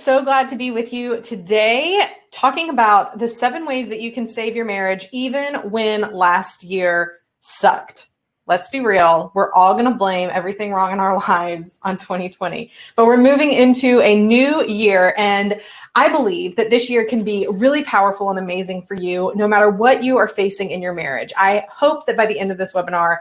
So glad to be with you today, talking about the 7 ways that you can save your marriage even when last year sucked. Let's be real. We're all going to blame everything wrong in our lives on 2020, but we're moving into a new year. And I believe that this year can be really powerful and amazing for you, no matter what you are facing in your marriage. I hope that by the end of this webinar,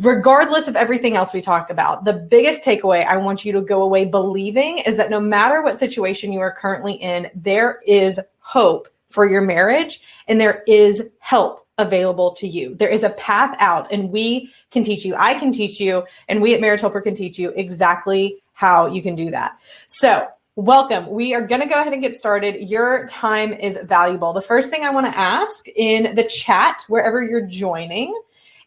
regardless of everything else we talk about, the biggest takeaway I want you to go away believing is that no matter what situation you are currently in, there is hope for your marriage and there is help available to you. There is a path out, and we can teach you, I can teach you, and we at Marriage Helper can teach you exactly how you can do that. So welcome. We are going to go ahead and get started. Your time is valuable. The first thing I want to ask in the chat, wherever you're joining,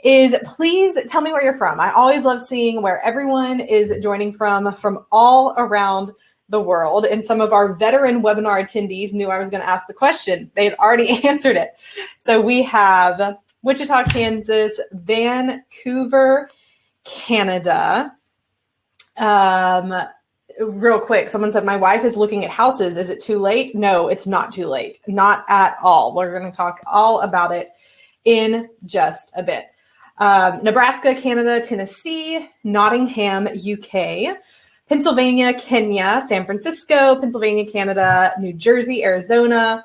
is please tell me where you're from. I always love seeing where everyone is joining from all around the world. And some of our veteran webinar attendees knew I was going to ask the question. They had already answered it. So we have Wichita, Kansas, Vancouver, Canada. Real quick, someone said, my wife is looking at houses. Is it too late? No, it's not too late. Not at all. We're going to talk all about it in just a bit. Nebraska, Canada, Tennessee, Nottingham, UK, Pennsylvania, Kenya, San Francisco, Pennsylvania, Canada, New Jersey, Arizona,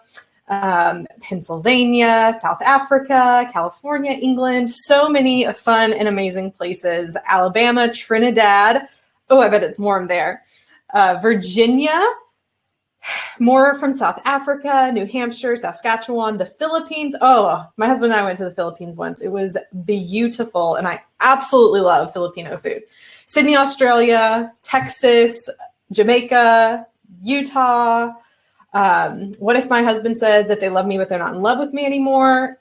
Pennsylvania, South Africa, California, England, so many fun and amazing places, Alabama, Trinidad. Oh, I bet it's warm there. Virginia, more from South Africa, New Hampshire, Saskatchewan, the Philippines. Oh, my husband and I went to the Philippines once. It was beautiful, and I absolutely love Filipino food. Sydney, Australia, Texas, Jamaica, Utah. What if my husband says that they love me, but they're not in love with me anymore?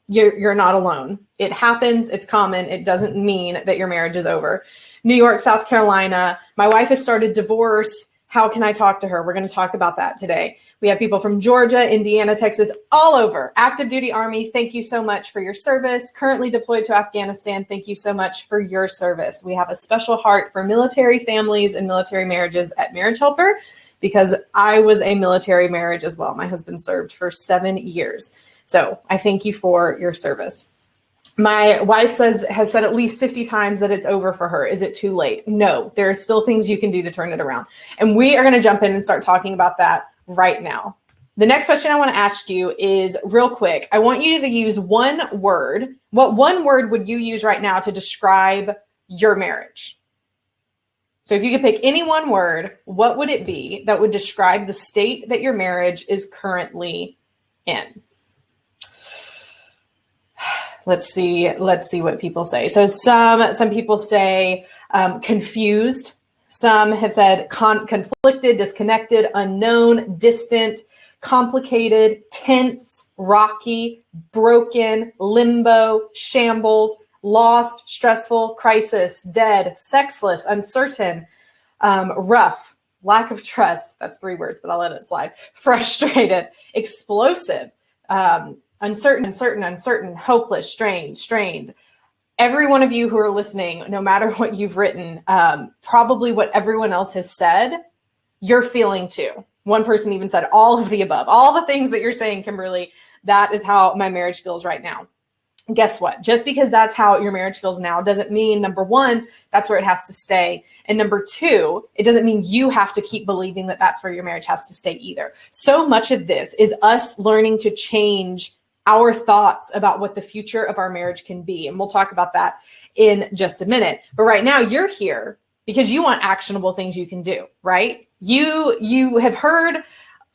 You're not alone. It happens. It's common. It doesn't mean that your marriage is over. New York, South Carolina. My wife has started divorce. How can I talk to her? We're going to talk about that today. We have people from Georgia, Indiana, Texas, all over. Active duty Army, thank you so much for your service. Currently deployed to Afghanistan, thank you so much for your service. We have a special heart for military families and military marriages at Marriage Helper because I was a military marriage as well. My husband served for 7 years. So I thank you for your service. My wife has said at least 50 times that it's over for her. Is it too late? No, there are still things you can do to turn it around. And we are going to jump in and start talking about that right now. The next question I want to ask you is real quick. I want you to use one word. What one word would you use right now to describe your marriage? So if you could pick any one word, what would it be that would describe the state that your marriage is currently in? Let's see what people say. So some people say confused. Some have said conflicted, disconnected, unknown, distant, complicated, tense, rocky, broken, limbo, shambles, lost, stressful, crisis, dead, sexless, uncertain, rough, lack of trust. That's 3 words, but I'll let it slide. Frustrated, explosive, uncertain, hopeless, strained. Every one of you who are listening, no matter what you've written, probably what everyone else has said, you're feeling too. One person even said all of the above, all the things that you're saying, Kimberly, that is how my marriage feels right now. Guess what? Just because that's how your marriage feels now doesn't mean, number 1, that's where it has to stay. And number 2, it doesn't mean you have to keep believing that that's where your marriage has to stay either. So much of this is us learning to change our thoughts about what the future of our marriage can be. And we'll talk about that in just a minute. But right now you're here because you want actionable things you can do, right? You have heard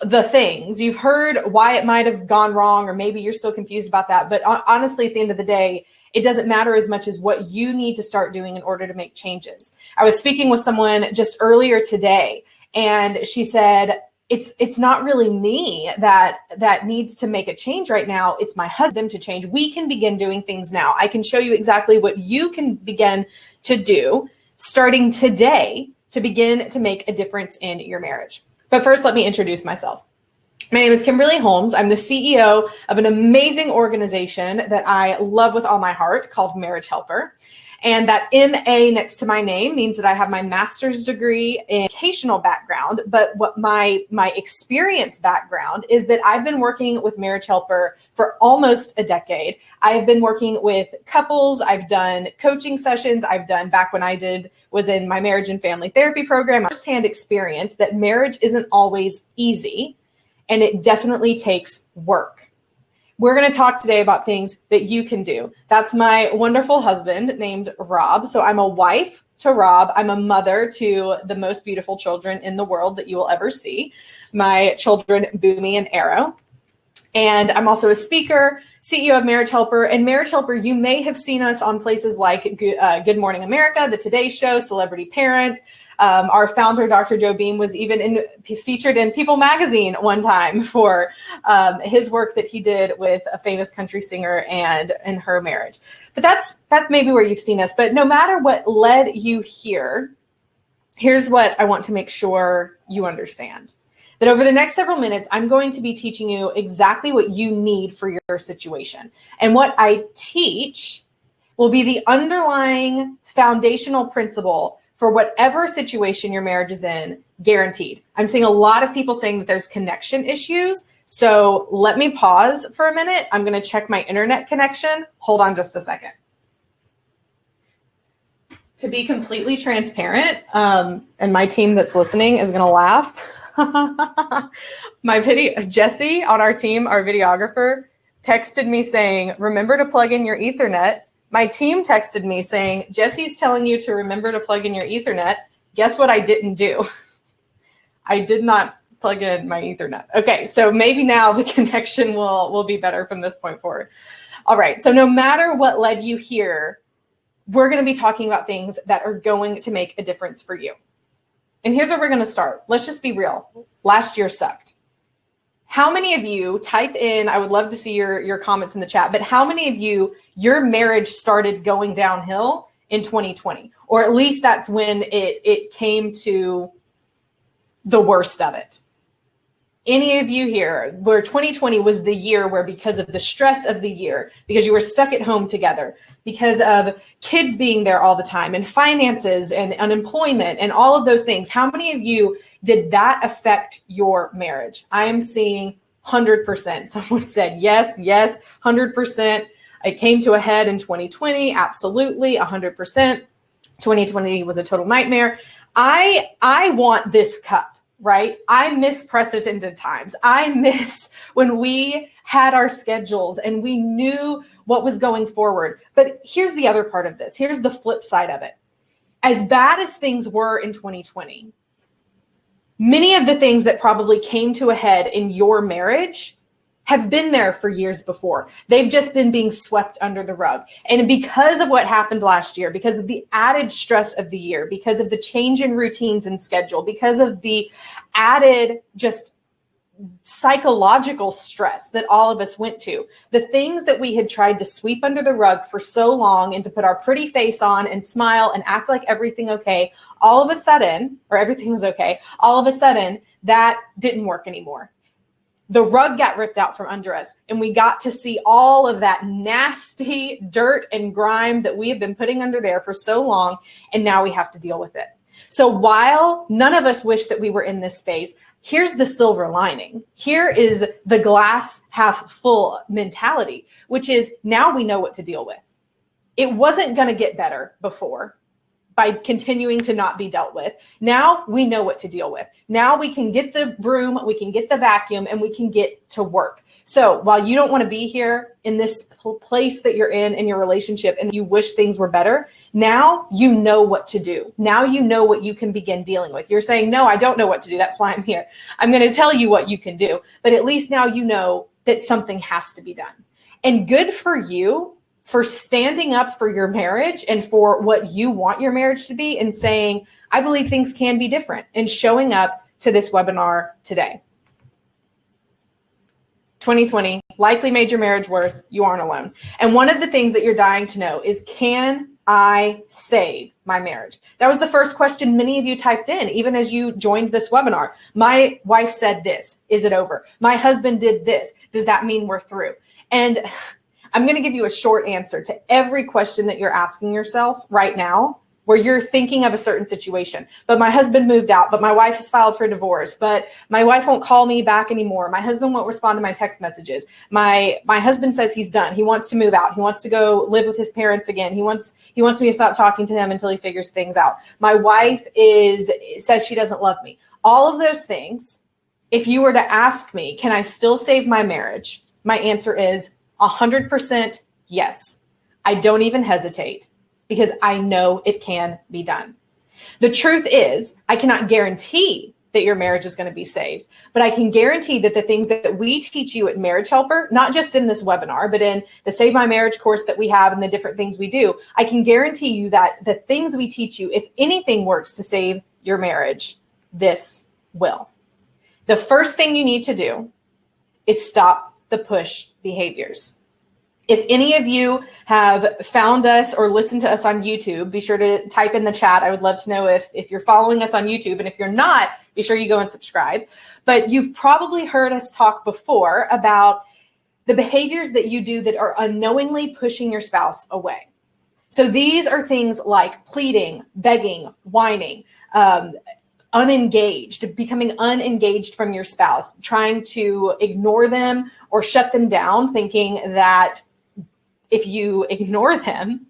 the things, you've heard why it might have gone wrong, or maybe you're still confused about that. But honestly, at the end of the day, it doesn't matter as much as what you need to start doing in order to make changes. I was speaking with someone just earlier today, and she said, it's not really me that needs to make a change right now. It's my husband to change. We can begin doing things now. I can show you exactly what you can begin to do starting today to begin to make a difference in your marriage. But first, let me introduce myself. My name is Kimberly Holmes. I'm the CEO of an amazing organization that I love with all my heart called Marriage Helper. And that MA next to my name means that I have my master's degree in educational background. But what my experience background is that I've been working with Marriage Helper for almost a decade. I have been working with couples. I've done coaching sessions. I've done, back when I was in my marriage and family therapy program, firsthand experience that marriage isn't always easy, and it definitely takes work. We're going to talk today about things that you can do. That's my wonderful husband named Rob. So I'm a wife to Rob. I'm a mother to the most beautiful children in the world that you will ever see. My children, Boomy and Arrow. And I'm also a speaker, CEO of Marriage Helper. And Marriage Helper, you may have seen us on places like Good Morning America, The Today Show, Celebrity Parents. Our founder, Dr. Joe Beam, was even featured in People magazine one time for his work that he did with a famous country singer and her marriage. But that's maybe where you've seen us. But no matter what led you here, here's what I want to make sure you understand. That over the next several minutes, I'm going to be teaching you exactly what you need for your situation. And what I teach will be the underlying foundational principle for whatever situation your marriage is in, guaranteed. I'm seeing a lot of people saying that there's connection issues. So let me pause for a minute. I'm going to check my internet connection. Hold on just a second. To be completely transparent, and my team that's listening is going to laugh. Jesse on our team, our videographer, texted me saying, remember to plug in your Ethernet. My team texted me saying, Jesse's telling you to remember to plug in your Ethernet. Guess what I didn't do? I did not plug in my Ethernet. Okay, so maybe now the connection will be better from this point forward. All right, so no matter what led you here, we're going to be talking about things that are going to make a difference for you. And here's where we're going to start. Let's just be real. Last year sucked. How many of you type in, I would love to see your comments in the chat, but how many of you, your marriage started going downhill in 2020? Or at least that's when it came to the worst of it. Any of you here where 2020 was the year where, because of the stress of the year, because you were stuck at home together, because of kids being there all the time and finances and unemployment and all of those things, how many of you did that affect your marriage? I am seeing 100%. Someone said, yes, 100%. It came to a head in 2020. Absolutely, 100%. 2020 was a total nightmare. I want this cup. Right? I miss precedented times. I miss when we had our schedules and we knew what was going forward. But here's the other part of this. Here's the flip side of it. As bad as things were in 2020, many of the things that probably came to a head in your marriage have been there for years before. They've just been being swept under the rug. And because of what happened last year, because of the added stress of the year, because of the change in routines and schedule, because of the added just psychological stress that all of us went to, the things that we had tried to sweep under the rug for so long and to put our pretty face on and smile and act like everything okay, all of a sudden, or everything was okay, all of a sudden that didn't work anymore. The rug got ripped out from under us, and we got to see all of that nasty dirt and grime that we have been putting under there for so long, and now we have to deal with it. So while none of us wish that we were in this space, here's the silver lining. Here is the glass half full mentality, which is now we know what to deal with. It wasn't going to get better before by continuing to not be dealt with. Now we know what to deal with. Now we can get the broom, we can get the vacuum, and we can get to work. So while you don't want to be here in this place that you're in your relationship and you wish things were better, now you know what to do. Now you know what you can begin dealing with. You're saying, no, I don't know what to do. That's why I'm here. I'm going to tell you what you can do. But at least now you know that something has to be done. And good for you for standing up for your marriage and for what you want your marriage to be and saying, I believe things can be different, and showing up to this webinar today. 2020 likely made your marriage worse. You aren't alone. And one of the things that you're dying to know is, can I save my marriage? That was the first question many of you typed in, even as you joined this webinar. My wife said this. Is it over? My husband did this. Does that mean we're through? And I'm going to give you a short answer to every question that you're asking yourself right now, where you're thinking of a certain situation. But my husband moved out, but my wife has filed for divorce, but my wife won't call me back anymore. My husband won't respond to my text messages. My husband says he's done. He wants to move out. He wants to go live with his parents again. He wants me to stop talking to him until he figures things out. My wife says she doesn't love me. All of those things, if you were to ask me, can I still save my marriage? My answer is 100% yes. I don't even hesitate, because I know it can be done. The truth is, I cannot guarantee that your marriage is going to be saved, but I can guarantee that the things that we teach you at Marriage Helper, not just in this webinar, but in the Save My Marriage course that we have and the different things we do, I can guarantee you that the things we teach you, if anything works to save your marriage, this will. The first thing you need to do is stop the push behaviors. If any of you have found us or listened to us on YouTube, be sure to type in the chat. I would love to know if you're following us on YouTube. And if you're not, be sure you go and subscribe. But you've probably heard us talk before about the behaviors that you do that are unknowingly pushing your spouse away. So these are things like pleading, begging, whining, unengaged, becoming unengaged from your spouse, trying to ignore them or shut them down, thinking that if you ignore them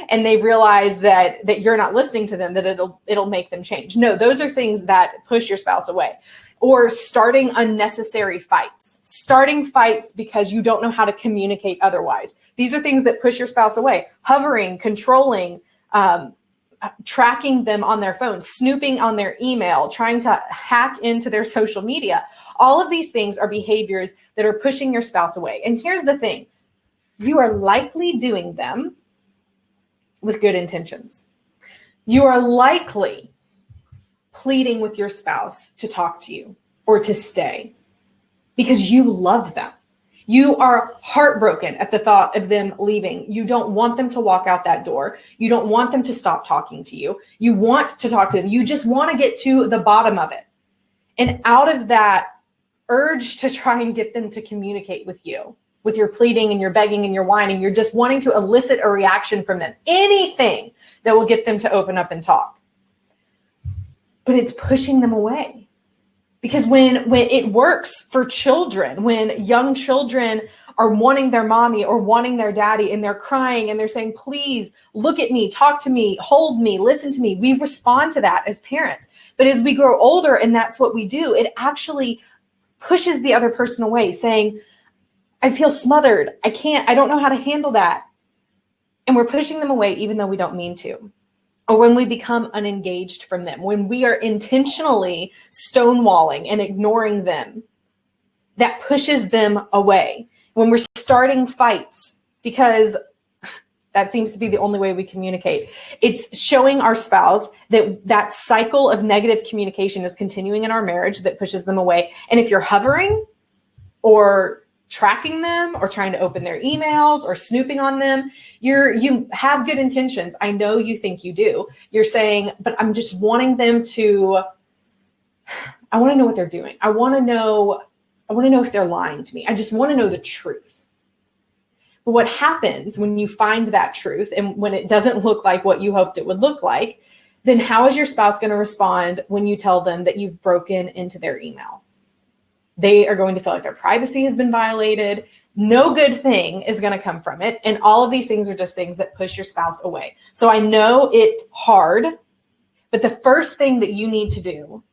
and they realize that you're not listening to them, that it'll make them change. No, those are things that push your spouse away. Or starting unnecessary fights, starting fights because you don't know how to communicate otherwise. These are things that push your spouse away. Hovering, controlling, tracking them on their phone, snooping on their email, trying to hack into their social media. All of these things are behaviors that are pushing your spouse away. And here's the thing. You are likely doing them with good intentions. You are likely pleading with your spouse to talk to you or to stay because you love them. You are heartbroken at the thought of them leaving. You don't want them to walk out that door. You don't want them to stop talking to you. You want to talk to them. You just want to get to the bottom of it. And out of that urge to try and get them to communicate with you, with your pleading and your begging and your whining, you're just wanting to elicit a reaction from them. Anything that will get them to open up and talk. But it's pushing them away. Because when it works for children, when young children are wanting their mommy or wanting their daddy and they're crying and they're saying, please look at me, talk to me, hold me, listen to me, we respond to that as parents. But as we grow older and that's what we do, it actually pushes the other person away, saying, I feel smothered. I don't know how to handle that. And we're pushing them away even though we don't mean to. Or when we become unengaged from them, when we are intentionally stonewalling and ignoring them, that pushes them away. When we're starting fights, because that seems to be the only way we communicate, it's showing our spouse that cycle of negative communication is continuing in our marriage that pushes them away. And if you're hovering or tracking them or trying to open their emails or snooping on them, you have good intentions. I know you think you do. You're saying, but I'm just wanting them to, I want to know what they're doing. I want to know if they're lying to me. I just want to know the truth. But what happens when you find that truth and when it doesn't look like what you hoped it would look like, then how is your spouse going to respond when you tell them that you've broken into their email? They are going to feel like their privacy has been violated. No good thing is going to come from it. And all of these things are just things that push your spouse away. So I know it's hard, but the first thing that you need to do,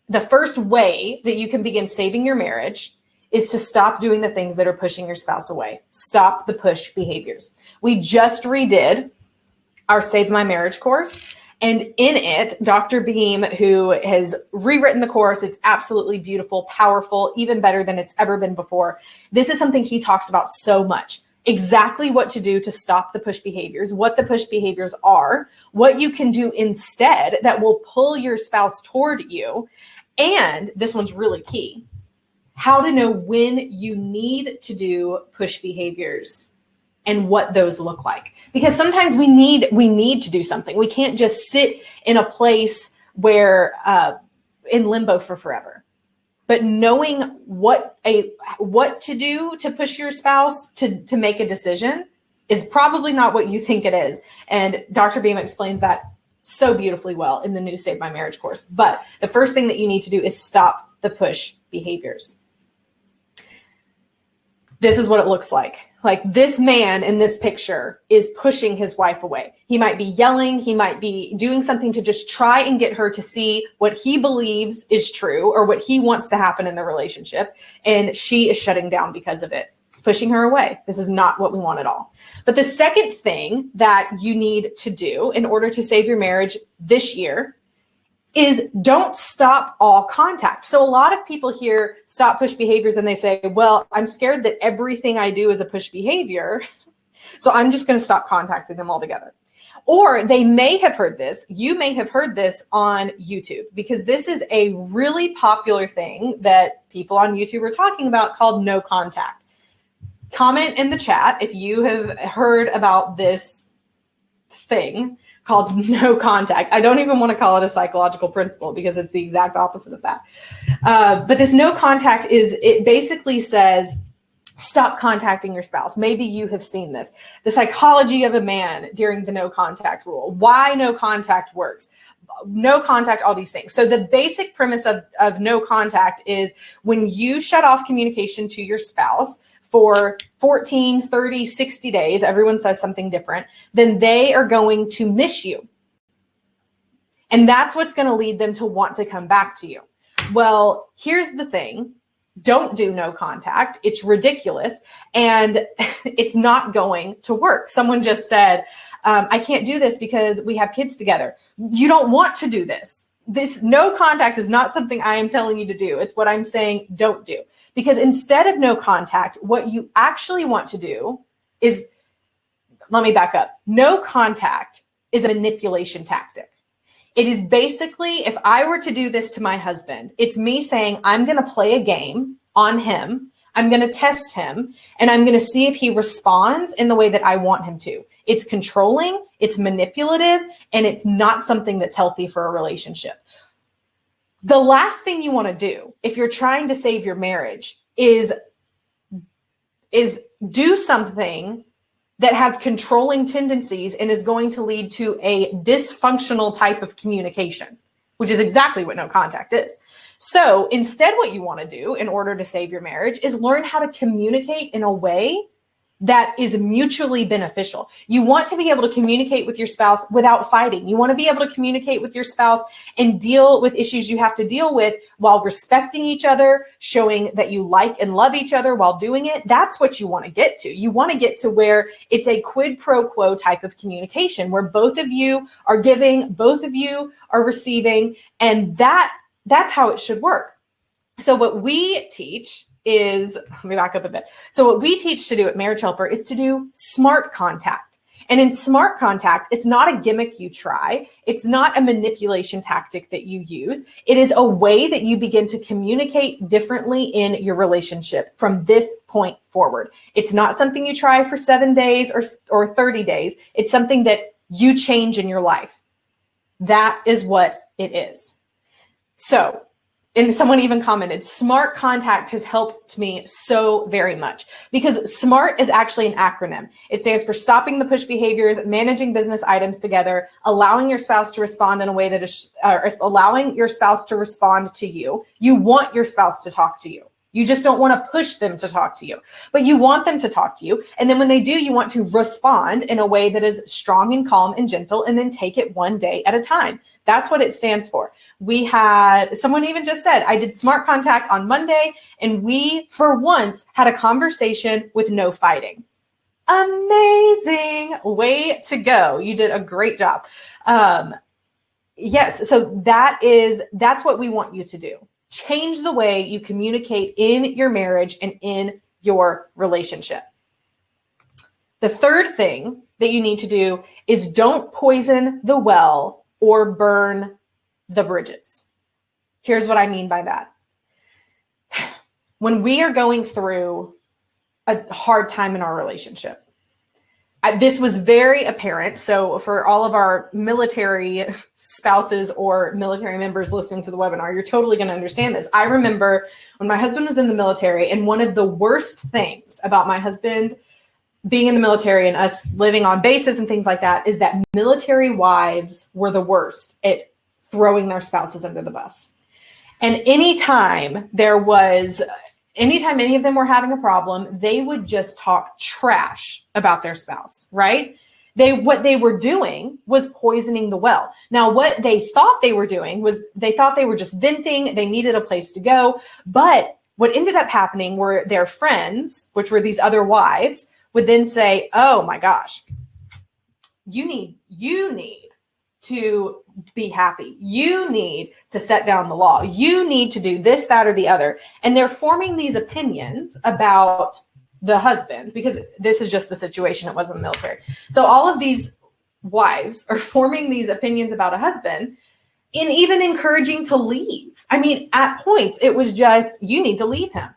the first way that you can begin saving your marriage is to stop doing the things that are pushing your spouse away. Stop the push behaviors. We just redid our Save My Marriage course. And in it, Dr. Beam, who has rewritten the course, it's absolutely beautiful, powerful, even better than it's ever been before. This is something he talks about so much. Exactly what to do to stop the push behaviors, what the push behaviors are, what you can do instead that will pull your spouse toward you. And this one's really key, how to know when you need to do push behaviors and what those look like. Because sometimes we need to do something. We can't just sit in a place where in limbo for forever. but knowing what to do to push your spouse to make a decision is probably not what you think it is. And Dr. Beam explains that so beautifully well in the new Save My Marriage course. But the first thing that you need to do is stop the push behaviors. This is what it looks like. Like this man in this picture is pushing his wife away. He might be yelling. He might be doing something to just try and get her to see what he believes is true or what he wants to happen in the relationship. And she is shutting down because of it. It's pushing her away. This is not what we want at all. But the second thing that you need to do in order to save your marriage this year is don't stop all contact. So a lot of people hear stop push behaviors and they say, well, I'm scared that everything I do is a push behavior, so I'm just going to stop contacting them altogether. Or they may have heard this. You may have heard this on YouTube, because this is a really popular thing that people on YouTube are talking about called no contact. Comment in the chat if you have heard about this thing called no contact. I don't even want to call it a psychological principle because it's the exact opposite of that. But this no contact it basically says, stop contacting your spouse. Maybe you have seen this. The psychology of a man during the no contact rule. Why no contact works. No contact, all these things. So the basic premise of no contact is when you shut off communication to your spouse for 14, 30, 60 days, everyone says something different, then they are going to miss you. And that's what's going to lead them to want to come back to you. Well, here's the thing. Don't do no contact. It's ridiculous. And it's not going to work. Someone just said, I can't do this because we have kids together. You don't want to do this. This no contact is not something I am telling you to do. It's what I'm saying don't do. Because instead of no contact, what you actually want to do is, let me back up. No contact is a manipulation tactic. It is basically, if I were to do this to my husband, it's me saying, I'm going to play a game on him. I'm going to test him, and I'm going to see if he responds in the way that I want him to. It's controlling, it's manipulative, and it's not something that's healthy for a relationship. The last thing you want to do if you're trying to save your marriage is do something that has controlling tendencies and is going to lead to a dysfunctional type of communication, which is exactly what no contact is. So instead, what you want to do in order to save your marriage is learn how to communicate in a way that is mutually beneficial. You want to be able to communicate with your spouse without fighting. You want to be able to communicate with your spouse and deal with issues you have to deal with while respecting each other, showing that you like and love each other while doing it. That's what you want to get to. You want to get to where it's a quid pro quo type of communication where both of you are giving, both of you are receiving, and that's how it should work. So what we teach is, let me back up a bit. So what we teach to do at Marriage Helper is to do smart contact. And in smart contact, it's not a gimmick you try. It's not a manipulation tactic that you use. It is a way that you begin to communicate differently in your relationship from this point forward. It's not something you try for 7 days or 30 days. It's something that you change in your life. That is what it is. So, and someone even commented, smart contact has helped me so very much, because SMART is actually an acronym. It stands for stopping the push behaviors, managing business items together, allowing your spouse to respond in a way that is, allowing your spouse to respond to you. You want your spouse to talk to you. You just don't want to push them to talk to you, but you want them to talk to you. And then when they do, you want to respond in a way that is strong and calm and gentle, and then take it one day at a time. That's what it stands for. We had, someone even just said, I did smart contact on Monday, and we, for once, had a conversation with no fighting. Amazing. Way to go. You did a great job. Yes. So that's what we want you to do. Change the way you communicate in your marriage and in your relationship. The third thing that you need to do is don't poison the well or burn the bridges. Here's what I mean by that. When we are going through a hard time in our relationship, this was very apparent. So for all of our military spouses or military members listening to the webinar, you're totally going to understand this. I remember when my husband was in the military, and one of the worst things about my husband being in the military and us living on bases and things like that is that military wives were the worst at throwing their spouses under the bus. And anytime any of them were having a problem, they would just talk trash about their spouse, right? What they were doing was poisoning the well. Now, what they thought they were doing was they thought they were just venting. They needed a place to go. But what ended up happening were their friends, which were these other wives, would then say, oh my gosh, you need to be happy. You need to set down the law. You need to do this, that, or the other. And they're forming these opinions about the husband, because this is just the situation. It wasn't the military. So all of these wives are forming these opinions about a husband and even encouraging to leave. I mean, at points, it was just, you need to leave him.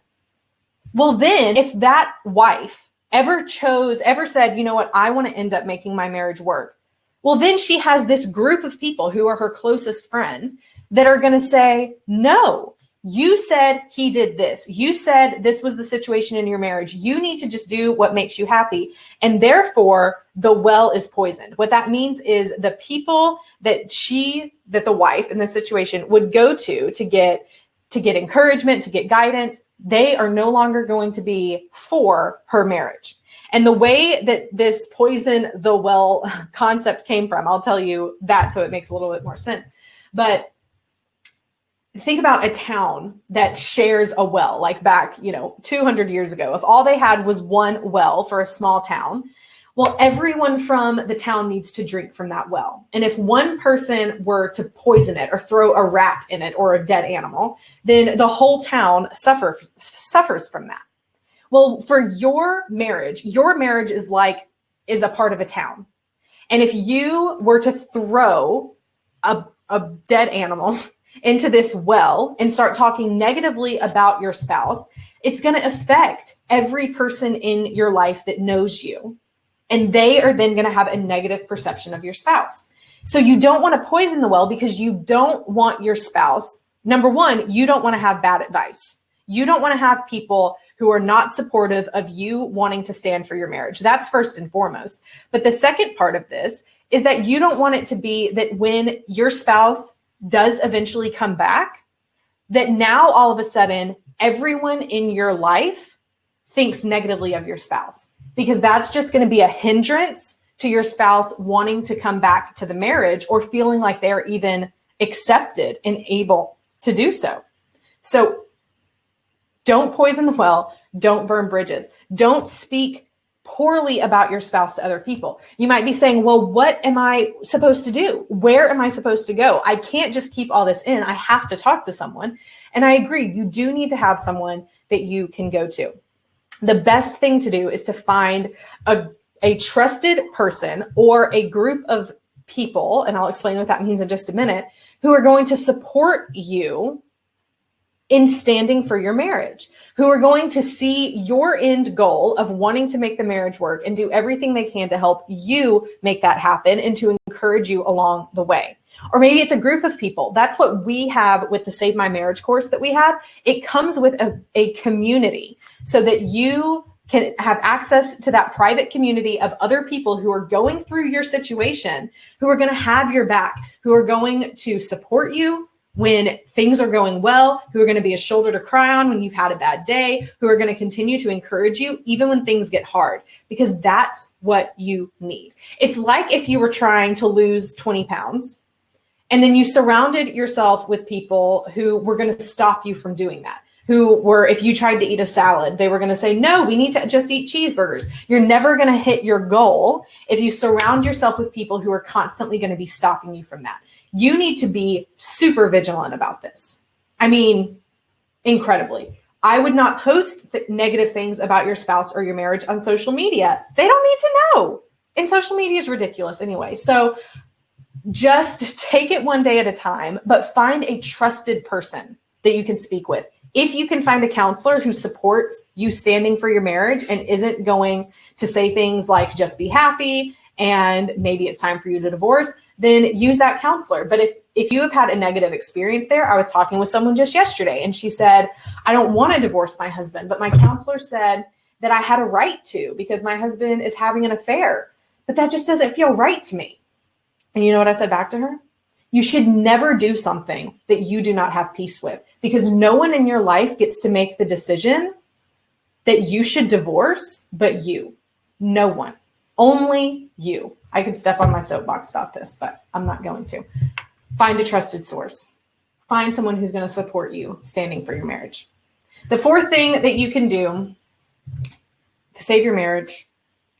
Well, then if that wife ever said, you know what, I want to end up making my marriage work, well, then she has this group of people who are her closest friends that are going to say, no, you said he did this. You said this was the situation in your marriage. You need to just do what makes you happy. And therefore, the well is poisoned. What that means is the people that the wife in this situation would go to get encouragement, to get guidance, they are no longer going to be for her marriage. And the way that this poison the well concept came from, I'll tell you that so it makes a little bit more sense. But think about a town that shares a well, like back, 200 years ago. If all they had was one well for a small town, well, everyone from the town needs to drink from that well. And if one person were to poison it or throw a rat in it or a dead animal, then the whole town suffers from that. Well, for your marriage is a part of a town. And if you were to throw a dead animal into this well and start talking negatively about your spouse, it's going to affect every person in your life that knows you. And they are then going to have a negative perception of your spouse. So you don't want to poison the well because you don't want your spouse. Number one, you don't want to have bad advice. You don't want to have people who are not supportive of you wanting to stand for your marriage. That's first and foremost. But the second part of this is that you don't want it to be that when your spouse does eventually come back, that now all of a sudden everyone in your life thinks negatively of your spouse, because that's just going to be a hindrance to your spouse wanting to come back to the marriage or feeling like they're even accepted and able to do so. So don't poison the well. Don't burn bridges. Don't speak poorly about your spouse to other people. You might be saying, well, what am I supposed to do? Where am I supposed to go? I can't just keep all this in. I have to talk to someone. And I agree. You do need to have someone that you can go to. The best thing to do is to find a trusted person or a group of people, and I'll explain what that means in just a minute, who are going to support you in standing for your marriage, who are going to see your end goal of wanting to make the marriage work and do everything they can to help you make that happen and to encourage you along the way. Or maybe it's a group of people. That's what we have with the Save My Marriage course that we have. It comes with a community so that you can have access to that private community of other people who are going through your situation, who are going to have your back, who are going to support you when things are going well, who are going to be a shoulder to cry on when you've had a bad day, who are going to continue to encourage you even when things get hard, because that's what you need. It's like if you were trying to lose 20 pounds and then you surrounded yourself with people who were going to stop you from doing that, who were, if you tried to eat a salad, they were going to say, no, we need to just eat cheeseburgers. You're never going to hit your goal if you surround yourself with people who are constantly going to be stopping you from that. You need to be super vigilant about this. I mean, incredibly. I would not post negative things about your spouse or your marriage on social media. They don't need to know. And social media is ridiculous anyway. So just take it one day at a time, but find a trusted person that you can speak with. If you can find a counselor who supports you standing for your marriage and isn't going to say things like just be happy and maybe it's time for you to divorce, then use that counselor. But if you have had a negative experience there, I was talking with someone just yesterday and she said, I don't want to divorce my husband, but my counselor said that I had a right to because my husband is having an affair, but that just doesn't feel right to me. And you know what I said back to her? You should never do something that you do not have peace with, because no one in your life gets to make the decision that you should divorce but you. No one. Only you. I could step on my soapbox about this, but I'm not going to. Find a trusted source. Find someone who's going to support you standing for your marriage. The fourth thing that you can do to save your marriage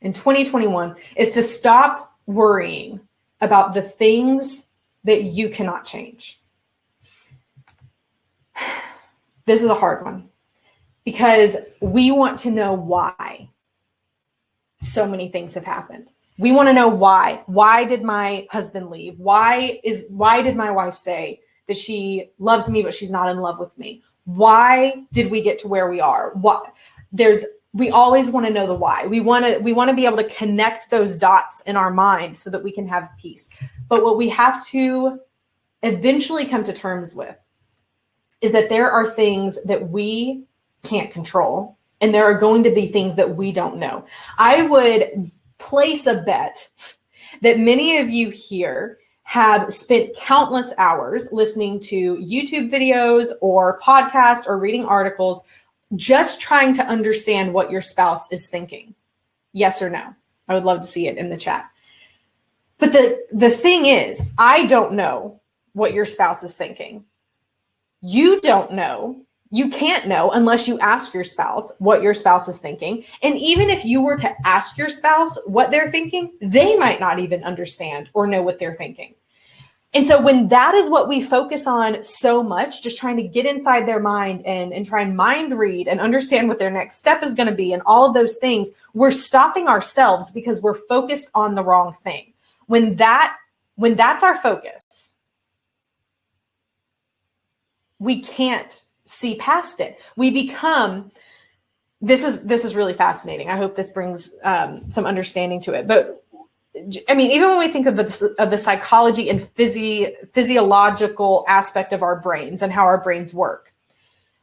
in 2021 is to stop worrying about the things that you cannot change. This is a hard one because we want to know why so many things have happened. We want to know why. Why did my husband leave? Why did my wife say that she loves me but she's not in love with me? Why did we get to where we are? We always want to know the why. We want to be able to connect those dots in our mind so that we can have peace. But what we have to eventually come to terms with is that there are things that we can't control, and there are going to be things that we don't know. I would place a bet that many of you here have spent countless hours listening to YouTube videos or podcasts or reading articles just trying to understand what your spouse is thinking. Yes or no? I would love to see it in the chat. But the thing is, I don't know what your spouse is thinking. You don't know. You can't know unless you ask your spouse what your spouse is thinking. And even if you were to ask your spouse what they're thinking, they might not even understand or know what they're thinking. And so when that is what we focus on so much, just trying to get inside their mind and try and mind read and understand what their next step is going to be and all of those things, we're stopping ourselves because we're focused on the wrong thing. When that's our focus, we can't see past it. We become, this is really fascinating. I hope this brings some understanding to it. But I mean, even when we think of the psychology and physiological aspect of our brains and how our brains work,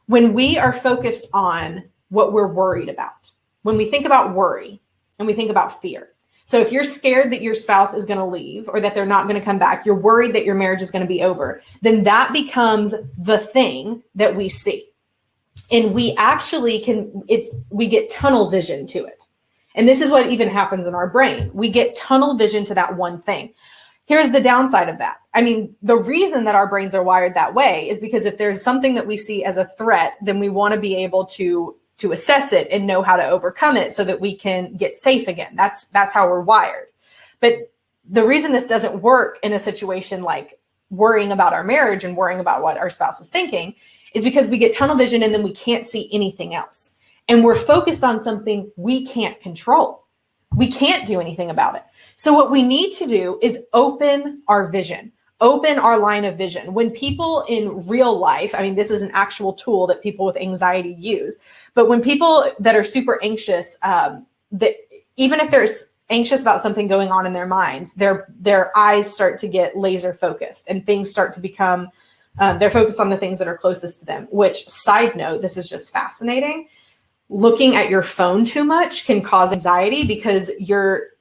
when we are focused on what we're worried about, when we think about worry and we think about fear. So if you're scared that your spouse is going to leave or that they're not going to come back, you're worried that your marriage is going to be over, then that becomes the thing that we see. And we actually we get tunnel vision to it. And this is what even happens in our brain. We get tunnel vision to that one thing. Here's the downside of that. I mean, the reason that our brains are wired that way is because if there's something that we see as a threat, then we want to be able to assess it and know how to overcome it so that we can get safe again. That's how we're wired. But the reason this doesn't work in a situation like worrying about our marriage and worrying about what our spouse is thinking is because we get tunnel vision and then we can't see anything else. And we're focused on something we can't control. We can't do anything about it. So what we need to do is open our vision, open our line of vision. When people in real life, I mean, this is an actual tool that people with anxiety use, but when people that are super anxious, that even if they're anxious about something going on in their minds, their eyes start to get laser focused and things start to become, they're focused on the things that are closest to them, which, side note, this is just fascinating. Looking at your phone too much can cause anxiety because you're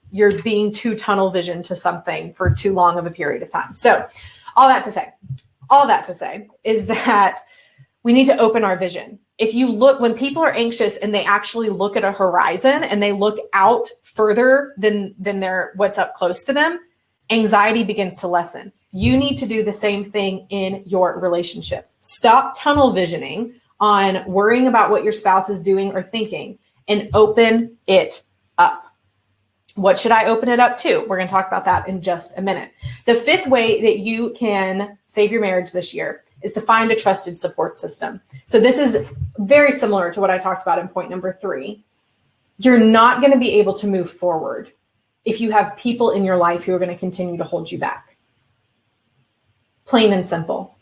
being too tunnel vision to something for too long of a period of time. So all that to say is that we need to open our vision. If you look, when people are anxious and they actually look at a horizon and they look out further than what's up close to them, anxiety begins to lessen. You need to do the same thing in your relationship. Stop tunnel visioning on worrying about what your spouse is doing or thinking and open it up. What should I open it up to? We're going to talk about that in just a minute. The fifth way that you can save your marriage this year is to find a trusted support system. So this is very similar to what I talked about in point number 3. You're not going to be able to move forward if you have people in your life who are going to continue to hold you back. Plain and simple.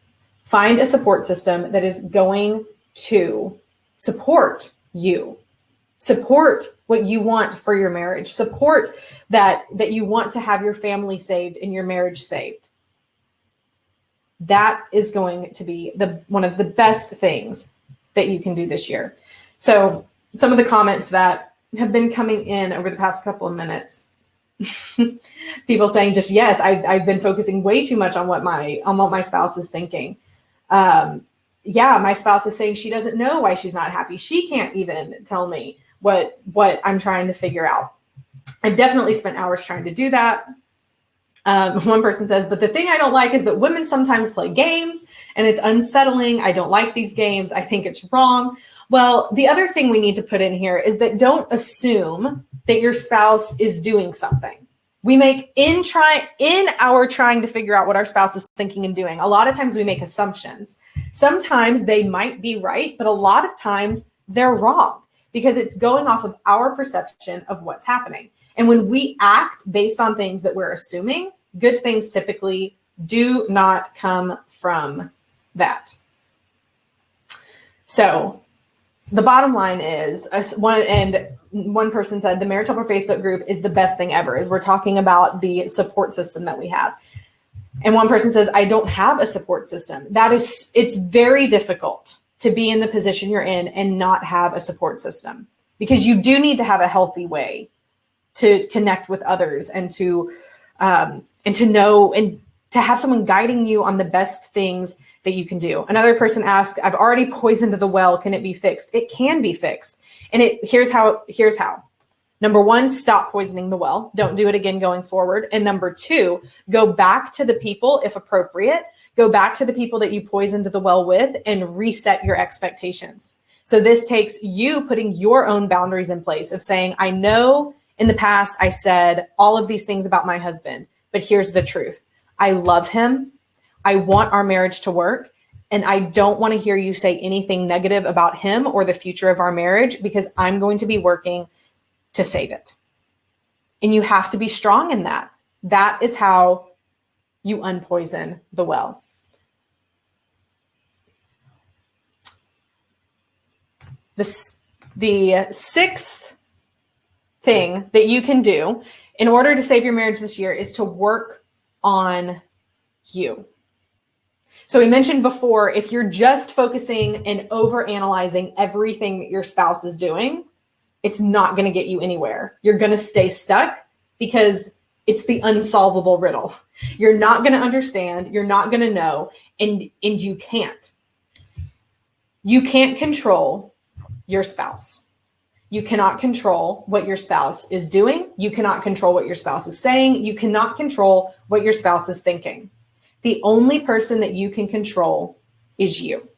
Find a support system that is going to support you, support what you want for your marriage, support that you want to have your family saved and your marriage saved. That is going to be one of the best things that you can do this year. So some of the comments that have been coming in over the past couple of minutes, people saying just, yes, I've been focusing way too much on what my spouse is thinking. Yeah, my spouse is saying she doesn't know why she's not happy. She can't even tell me what I'm trying to figure out. I've definitely spent hours trying to do that. One person says, but the thing I don't like is that women sometimes play games and it's unsettling. I don't like these games. I think it's wrong. Well, the other thing we need to put in here is that don't assume that your spouse is doing something. We make in our trying to figure out what our spouse is thinking and doing, a lot of times we make assumptions. Sometimes they might be right, but a lot of times they're wrong because it's going off of our perception of what's happening. And when we act based on things that we're assuming, good things typically do not come from that. So the bottom line is, one person said, the Marriage Helper Facebook group is the best thing ever, as we're talking about the support system that we have. And one person says, I don't have a support system. It's very difficult to be in the position you're in and not have a support system, because you do need to have a healthy way to connect with others and to know and to have someone guiding you on the best things that you can do. Another person asked, I've already poisoned the well. Can it be fixed? It can be fixed. And here's how. Number one, stop poisoning the well. Don't do it again going forward. And number two, go back to the people, if appropriate, go back to the people that you poisoned the well with and reset your expectations. So this takes you putting your own boundaries in place of saying, I know in the past I said all of these things about my husband, but here's the truth. I love him. I want our marriage to work. And I don't want to hear you say anything negative about him or the future of our marriage, because I'm going to be working to save it. And you have to be strong in that. That is how you unpoison the well. The sixth thing that you can do in order to save your marriage this year is to work on you. So we mentioned before, if you're just focusing and overanalyzing everything that your spouse is doing, it's not going to get you anywhere. You're going to stay stuck because it's the unsolvable riddle. You're not going to understand. You're not going to know. And you can't. You can't control your spouse. You cannot control what your spouse is doing. You cannot control what your spouse is saying. You cannot control what your spouse is thinking. The only person that you can control is you.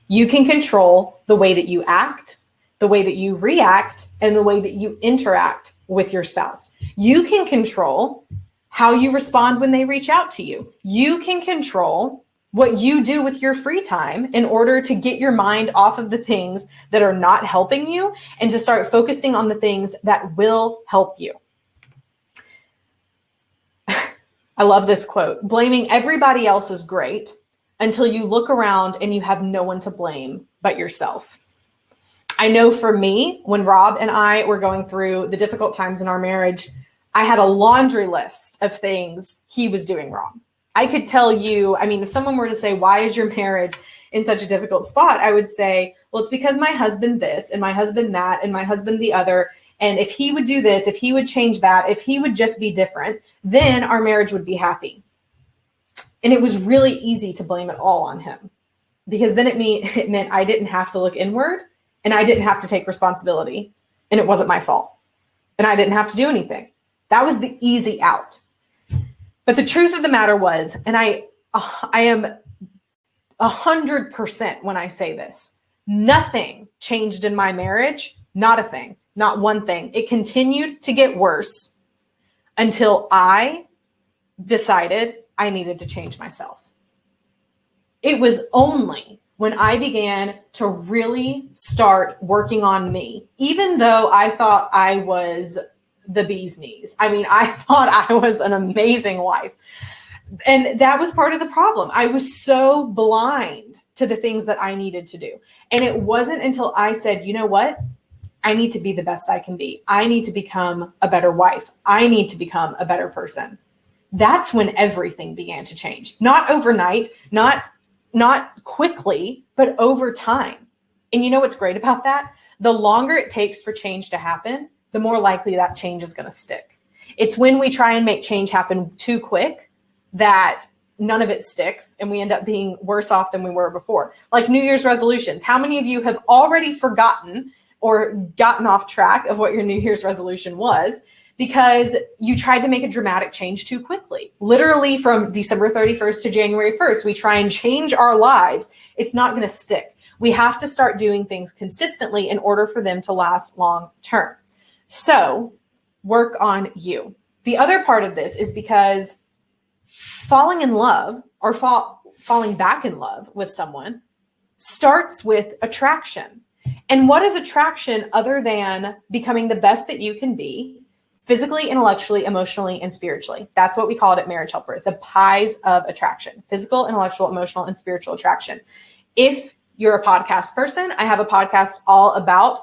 You can control the way that you act, the way that you react, and the way that you interact with your spouse. You can control how you respond when they reach out to you. You can control what you do with your free time in order to get your mind off of the things that are not helping you and to start focusing on the things that will help you. I love this quote. Blaming everybody else is great until you look around and you have no one to blame but yourself. I know for me, when Rob and I were going through the difficult times in our marriage, I had a laundry list of things he was doing wrong. I could tell you, if someone were to say, why is your marriage in such a difficult spot? I would say, well, it's because my husband this and my husband that and my husband the other. And if he would do this, if he would change that, if he would just be different, then our marriage would be happy. And it was really easy to blame it all on him, because then it meant I didn't have to look inward and I didn't have to take responsibility, and it wasn't my fault and I didn't have to do anything. That was the easy out. But the truth of the matter was, and I am 100% when I say this, nothing changed in my marriage, not a thing. Not one thing. It continued to get worse until I decided I needed to change myself. It was only when I began to really start working on me, even though I thought I was the bee's knees. I thought I was an amazing wife. And that was part of the problem. I was so blind to the things that I needed to do. And it wasn't until I said, you know what? I need to be the best I can be. I need to become a better wife. I need to become a better person. That's when everything began to change. Not overnight, not quickly, but over time. And you know what's great about that? The longer it takes for change to happen, the more likely that change is going to stick. It's when we try and make change happen too quick that none of it sticks and we end up being worse off than we were before. Like New Year's resolutions. How many of you have already forgotten or gotten off track of what your New Year's resolution was because you tried to make a dramatic change too quickly? Literally from December 31st to January 1st, we try and change our lives. It's not going to stick. We have to start doing things consistently in order for them to last long term. So work on you. The other part of this is because falling in love or falling back in love with someone starts with attraction. And what is attraction other than becoming the best that you can be physically, intellectually, emotionally, and spiritually? That's what we call it at Marriage Helper, the pies of attraction: physical, intellectual, emotional, and spiritual attraction. If you're a podcast person, I have a podcast all about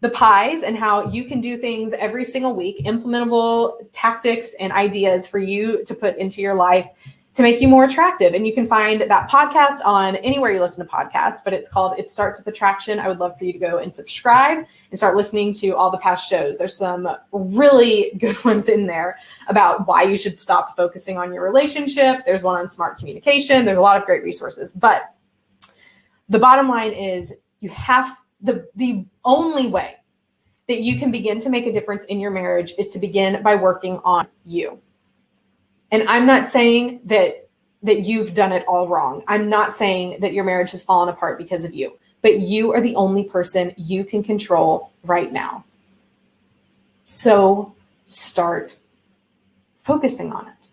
the pies and how you can do things every single week, implementable tactics and ideas for you to put into your life to make you more attractive. And you can find that podcast on anywhere you listen to podcasts, but it's called It Starts with Attraction. I would love for you to go and subscribe and start listening to all the past shows. There's some really good ones in there about why you should stop focusing on your relationship. There's one on smart communication. There's a lot of great resources, but the bottom line is the only way that you can begin to make a difference in your marriage is to begin by working on you. And I'm not saying that you've done it all wrong. I'm not saying that your marriage has fallen apart because of you, but you are the only person you can control right now. So start focusing on it.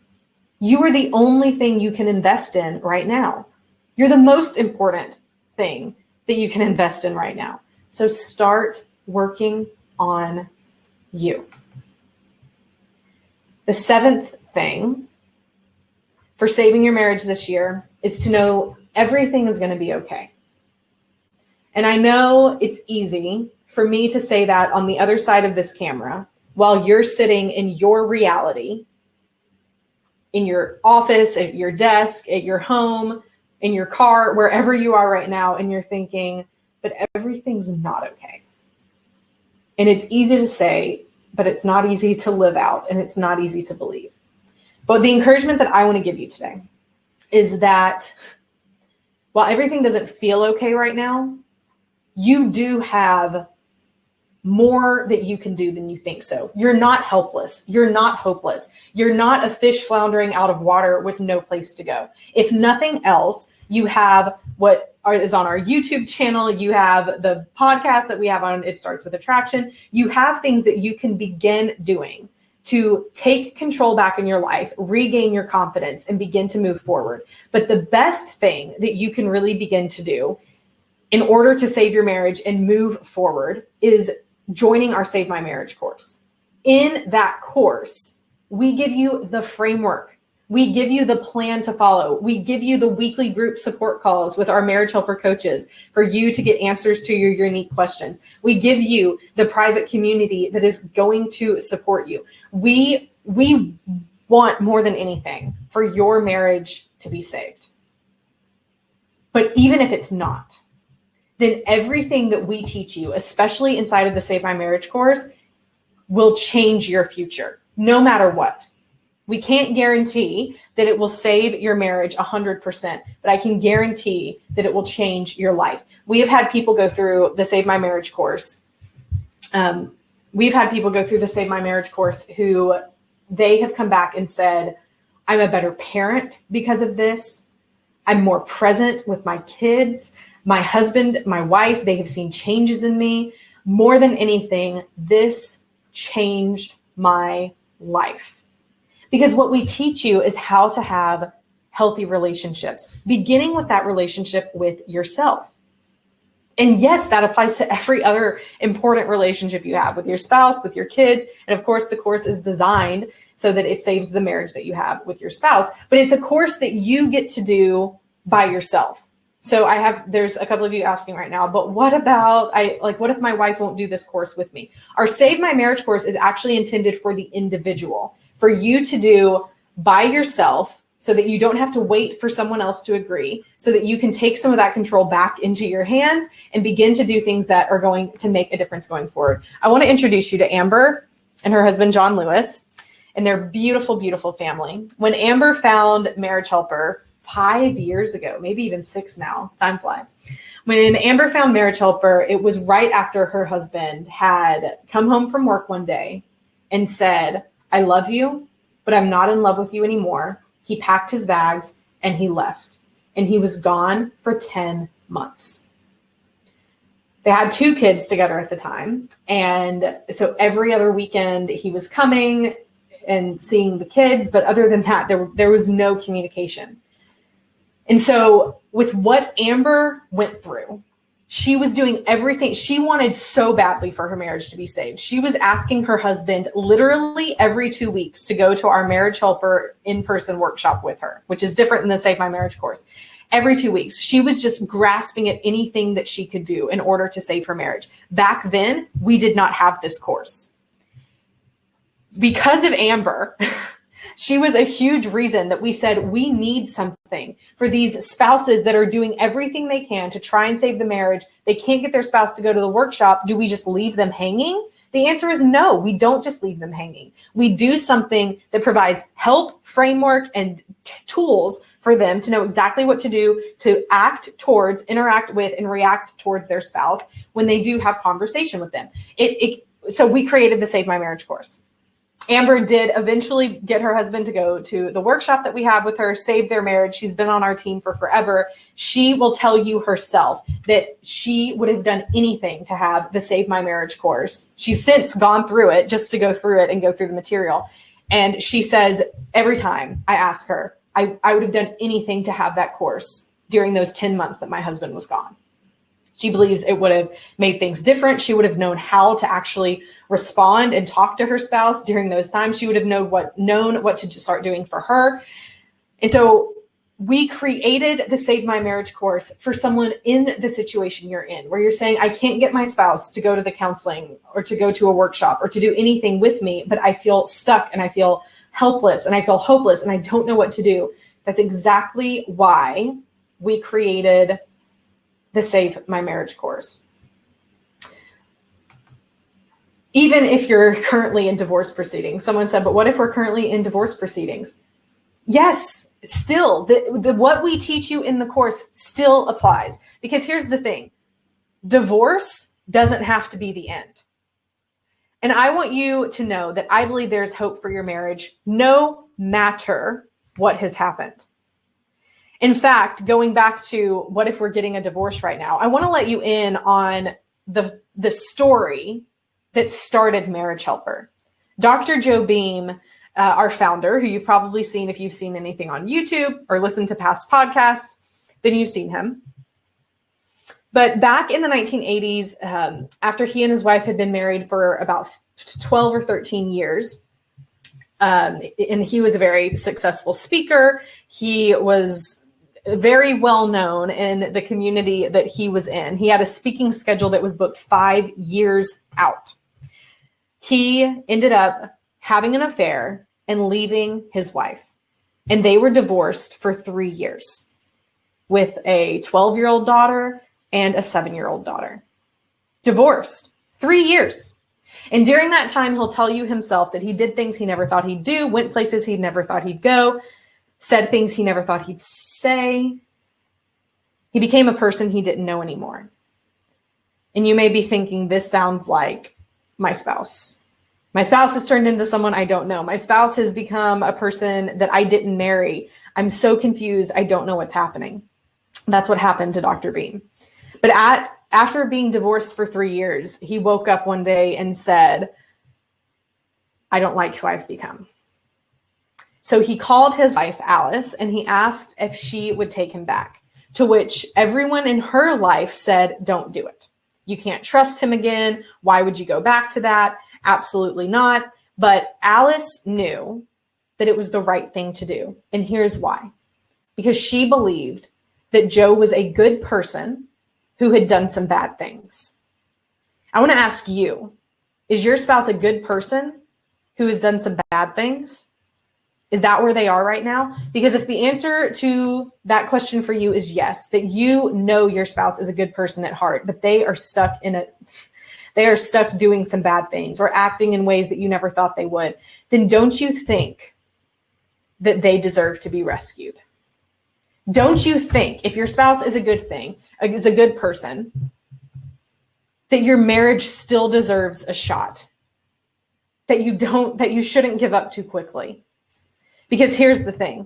You are the only thing you can invest in right now. You're the most important thing that you can invest in right now. So start working on you. The seventh thing for saving your marriage this year is to know everything is going to be okay. And I know it's easy for me to say that on the other side of this camera while you're sitting in your reality, in your office, at your desk, at your home, in your car, wherever you are right now, and you're thinking, but everything's not okay. And it's easy to say, but it's not easy to live out, and it's not easy to believe. But the encouragement that I want to give you today is that while everything doesn't feel okay right now, you do have more that you can do than you think so. You're not helpless. You're not hopeless. You're not a fish floundering out of water with no place to go. If nothing else, you have what is on our YouTube channel. You have the podcast that we have on It Starts with Attraction. You have things that you can begin doing to take control back in your life, regain your confidence, and begin to move forward. But the best thing that you can really begin to do in order to save your marriage and move forward is joining our Save My Marriage course. In that course, we give you the framework. We give you the plan to follow. We give you the weekly group support calls with our Marriage Helper coaches for you to get answers to your unique questions. We give you the private community that is going to support you. We want more than anything for your marriage to be saved. But even if it's not, then everything that we teach you, especially inside of the Save My Marriage course, will change your future, no matter what. We can't guarantee that it will save your marriage 100%, but I can guarantee that it will change your life. We have had people go through the Save My Marriage course. We've had people go through the Save My Marriage course who they have come back and said, I'm a better parent because of this. I'm more present with my kids. My husband, my wife, they have seen changes in me. More than anything, this changed my life. Because what we teach you is how to have healthy relationships, beginning with that relationship with yourself. And yes, that applies to every other important relationship you have with your spouse, with your kids. And of course, the course is designed so that it saves the marriage that you have with your spouse. But it's a course that you get to do by yourself. So there's a couple of you asking right now, but what about, what if my wife won't do this course with me? Our Save My Marriage course is actually intended for the individual, for you to do by yourself, so that you don't have to wait for someone else to agree, so that you can take some of that control back into your hands and begin to do things that are going to make a difference going forward. I want to introduce you to Amber and her husband, John Lewis, and their beautiful, beautiful family. When Amber found Marriage Helper 5 years ago, maybe even 6 now, time flies. When Amber found Marriage Helper, it was right after her husband had come home from work one day and said, I love you, but I'm not in love with you anymore. He packed his bags and he left, and he was gone for 10 months. They had 2 kids together at the time. And so every other weekend he was coming and seeing the kids. But other than that, there was no communication. And so with what Amber went through, she was doing everything. She wanted so badly for her marriage to be saved. She was asking her husband literally every 2 weeks to go to our Marriage Helper in-person workshop with her, which is different than the Save My Marriage course. Every 2 weeks, she was just grasping at anything that she could do in order to save her marriage. Back then, we did not have this course. Because of Amber, she was a huge reason that we said we need something for these spouses that are doing everything they can to try and save the marriage. They can't get their spouse to go to the workshop. Do we just leave them hanging? The answer is no, we don't just leave them hanging. We do something that provides help, framework, and tools for them to know exactly what to do to act towards, interact with, and react towards their spouse when they do have conversation with them. So we created the Save My Marriage course. Amber did eventually get her husband to go to the workshop that we have with her, save their marriage. She's been on our team for forever. She will tell you herself that she would have done anything to have the Save My Marriage course. She's since gone through it just to go through it and go through the material. And she says, every time I ask her, I would have done anything to have that course during those 10 months that my husband was gone. She believes it would have made things different. She would have known how to actually respond and talk to her spouse during those times. She would have known what to start doing for her. And so we created the Save My Marriage course for someone in the situation you're in, where you're saying, I can't get my spouse to go to the counseling or to go to a workshop or to do anything with me, but I feel stuck and I feel helpless and I feel hopeless and I don't know what to do. That's exactly why we created the Save My Marriage course. Even if you're currently in divorce proceedings, someone said, but what if we're currently in divorce proceedings? Yes, still, what we teach you in the course still applies. Because here's the thing, divorce doesn't have to be the end. And I want you to know that I believe there's hope for your marriage, no matter what has happened. In fact, going back to what if we're getting a divorce right now, I want to let you in on the story that started Marriage Helper. Dr. Joe Beam, our founder, who you've probably seen if you've seen anything on YouTube or listened to past podcasts, then you've seen him. But back in the 1980s, after he and his wife had been married for about 12 or 13 years, and he was a very successful speaker, he was very well known in the community that he was in. He had a speaking schedule that was booked 5 years out. He ended up having an affair and leaving his wife. And they were divorced for 3 years with a 12-year-old daughter and a 7-year-old daughter. Divorced, 3 years. And during that time, he'll tell you himself that he did things he never thought he'd do, went places he never thought he'd go, said things he never thought he'd say. He became a person he didn't know anymore. And you may be thinking, this sounds like my spouse. My spouse has turned into someone I don't know. My spouse has become a person that I didn't marry. I'm so confused. I don't know what's happening. That's what happened to Dr. Beam. But after being divorced for 3 years, he woke up one day and said, I don't like who I've become. So he called his wife, Alice, and he asked if she would take him back, to which everyone in her life said, don't do it. You can't trust him again. Why would you go back to that? Absolutely not. But Alice knew that it was the right thing to do. And here's why. Because she believed that Joe was a good person who had done some bad things. I want to ask you, is your spouse a good person who has done some bad things? Is that where they are right now? Because if the answer to that question for you is yes, that you know your spouse is a good person at heart, but they are stuck doing some bad things or acting in ways that you never thought they would, then don't you think that they deserve to be rescued? Don't you think if your spouse is a good person, that your marriage still deserves a shot? That you shouldn't give up too quickly? Because here's the thing.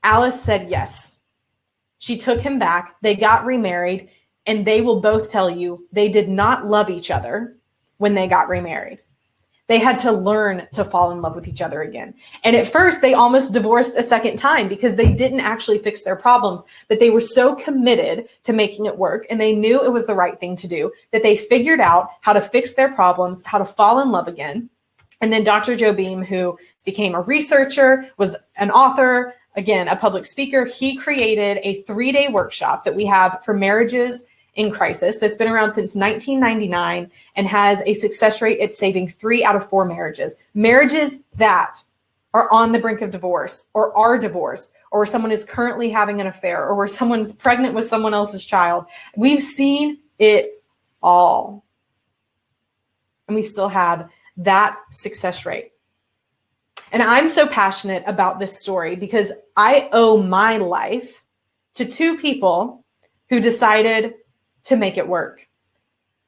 Alice said yes. She took him back. They got remarried, and they will both tell you they did not love each other when they got remarried. They had to learn to fall in love with each other again. And at first, they almost divorced a second time because they didn't actually fix their problems, but they were so committed to making it work, and they knew it was the right thing to do, that they figured out how to fix their problems, how to fall in love again. And then Dr. Joe Beam, who became a researcher, was an author, again, a public speaker, he created a 3-day workshop that we have for marriages in crisis that's been around since 1999 and has a success rate at saving 3 out of 4 marriages. Marriages that are on the brink of divorce or are divorced, or where someone is currently having an affair, or where someone's pregnant with someone else's child. We've seen it all. And we still have that success rate. And I'm so passionate about this story because I owe my life to 2 people who decided to make it work.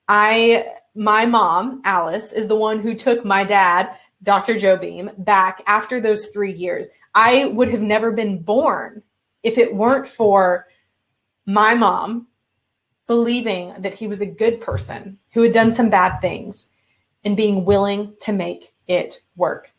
My mom, Alice, is the one who took my dad, Dr. Joe Beam, back after those 3 years. I would have never been born if it weren't for my mom believing that he was a good person who had done some bad things and being willing to make it work.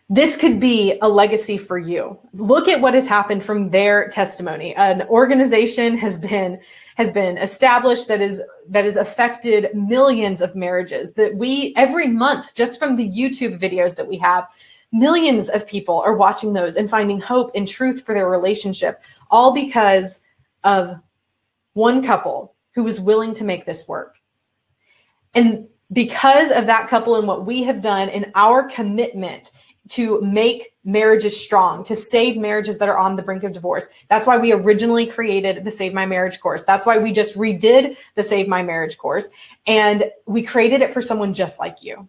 This could be a legacy for you. Look at what has happened from their testimony. An organization has been established that has affected millions of marriages, that we every month, just from the YouTube videos that we have, millions of people are watching those and finding hope and truth for their relationship, all because of one couple who was willing to make this work. And because of that couple and what we have done in our commitment to make marriages strong, to save marriages that are on the brink of divorce. That's why we originally created the Save My Marriage course. That's why we just redid the Save My Marriage course. And we created it for someone just like you,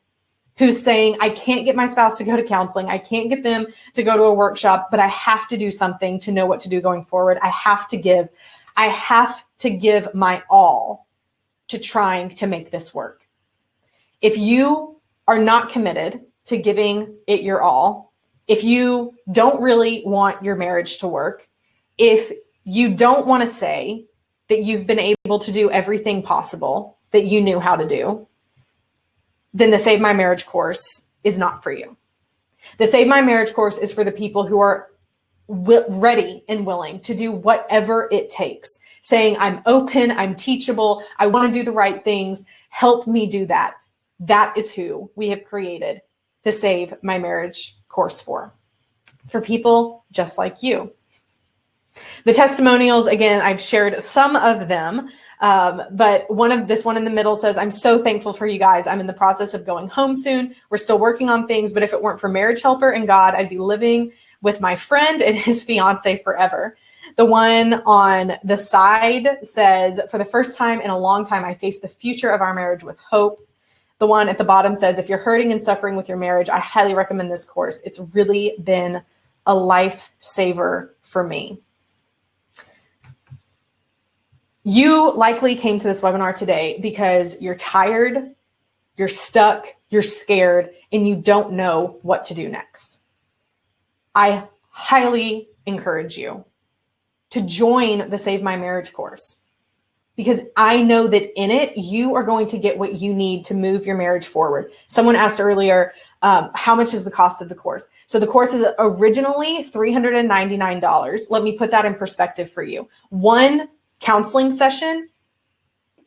who's saying, I can't get my spouse to go to counseling. I can't get them to go to a workshop, but I have to do something to know what to do going forward. I have to give my all to trying to make this work. If you are not committed to giving it your all, if you don't really want your marriage to work, if you don't want to say that you've been able to do everything possible that you knew how to do, then the Save My Marriage course is not for you. The Save My Marriage course is for the people who are ready and willing to do whatever it takes, saying, I'm open, I'm teachable, I want to do the right things, help me do that. That is who we have created the Save My Marriage course for people just like you. The testimonials, again, I've shared some of them, but one in the middle says, I'm so thankful for you guys. I'm in the process of going home soon. We're still working on things, but if it weren't for Marriage Helper and God, I'd be living with my friend and his fiance forever. The one on the side says, for the first time in a long time, I face the future of our marriage with hope. The one at the bottom says, if you're hurting and suffering with your marriage, I highly recommend this course. It's really been a lifesaver for me. You likely came to this webinar today because you're tired, you're stuck, you're scared, and you don't know what to do next. I highly encourage you to join the Save My Marriage course, because I know that in it, you are going to get what you need to move your marriage forward. Someone asked earlier, how much is the cost of the course? So the course is originally $399. Let me put that in perspective for you. One counseling session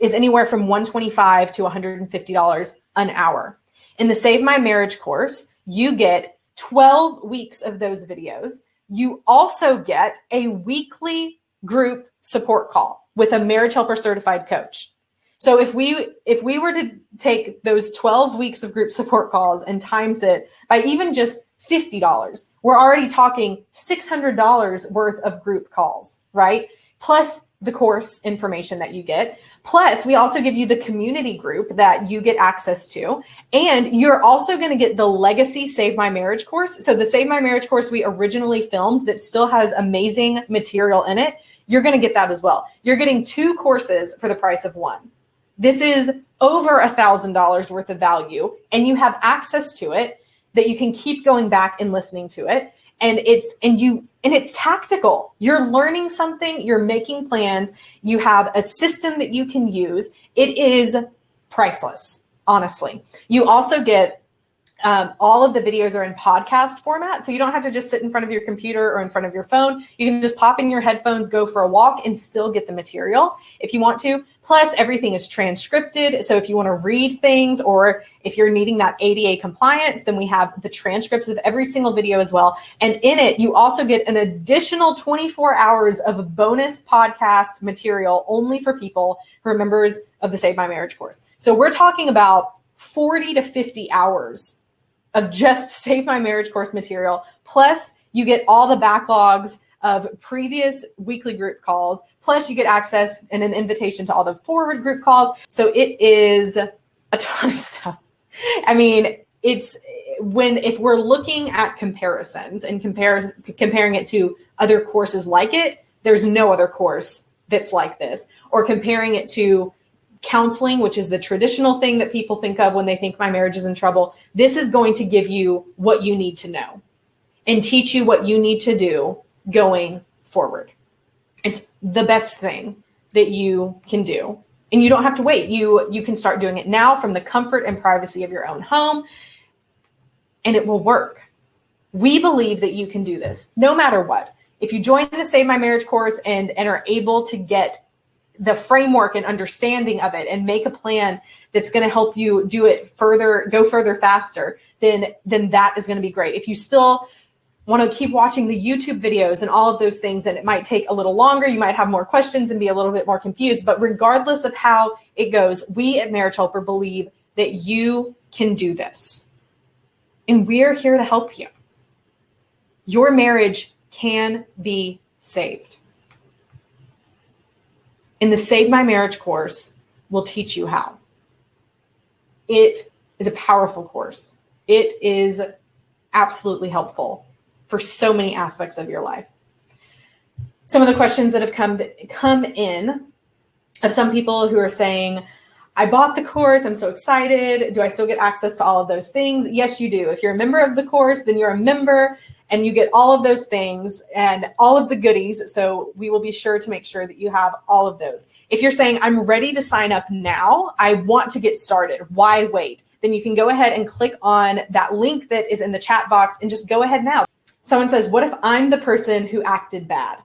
is anywhere from $125 to $150 an hour. In the Save My Marriage course, you get 12 weeks of those videos. you also get a weekly group support call with a Marriage Helper certified coach. So if we were to take those 12 weeks of group support calls and times it by even just $50, we're already talking $600 worth of group calls, right? Plus the course information that you get. Plus, we also give you the community group that you get access to. And you're also going to get the Legacy Save My Marriage course. So the Save My Marriage course we originally filmed that still has amazing material in it, you're going to get that as well. You're getting 2 courses for the price of 1. This is over $1,000 worth of value, and you have access to it that you can keep going back and listening to it. And it's tactical. You're learning something, you're making plans, you have a system that you can use. It is priceless, honestly. You also get all of the videos are in podcast format, so you don't have to just sit in front of your computer or in front of your phone. You can just pop in your headphones, go for a walk, and still get the material if you want to. Plus, everything is transcripted, so if you want to read things or if you're needing that ADA compliance, then we have the transcripts of every single video as well. And in it, you also get an additional 24 hours of bonus podcast material only for people who are members of the Save My Marriage course. So we're talking about 40 to 50 hours of just Save My Marriage course material. Plus, you get all the backlogs of previous weekly group calls. Plus, you get access and an invitation to all the forward group calls. So it is a ton of stuff. I mean, if we're looking at comparisons and comparing it to other courses like it, there's no other course that's like this. Or comparing it to counseling, which is the traditional thing that people think of when they think my marriage is in trouble. This is going to give you what you need to know and teach you what you need to do going forward. It's the best thing that you can do. And you don't have to wait. You can start doing it now from the comfort and privacy of your own home, and it will work. We believe that you can do this no matter what. If you join the Save My Marriage course and are able to get the framework and understanding of it and make a plan that's going to help you do it further, go further faster, then that is going to be great. If you still want to keep watching the YouTube videos and all of those things, then it might take a little longer. You might have more questions and be a little bit more confused. But regardless of how it goes, we at Marriage Helper believe that you can do this. And we're here to help you. Your marriage can be saved. And the Save My Marriage course will teach you how. It is a powerful course. It is absolutely helpful for so many aspects of your life. Some of the questions that have come in of some people who are saying, I bought the course, I'm so excited. Do I still get access to all of those things? Yes, you do. If you're a member of the course, then you're a member and you get all of those things and all of the goodies. So we will be sure to make sure that you have all of those. If you're saying, I'm ready to sign up now, I want to get started, why wait? Then you can go ahead and click on that link that is in the chat box and just go ahead now. Someone says, what if I'm the person who acted bad?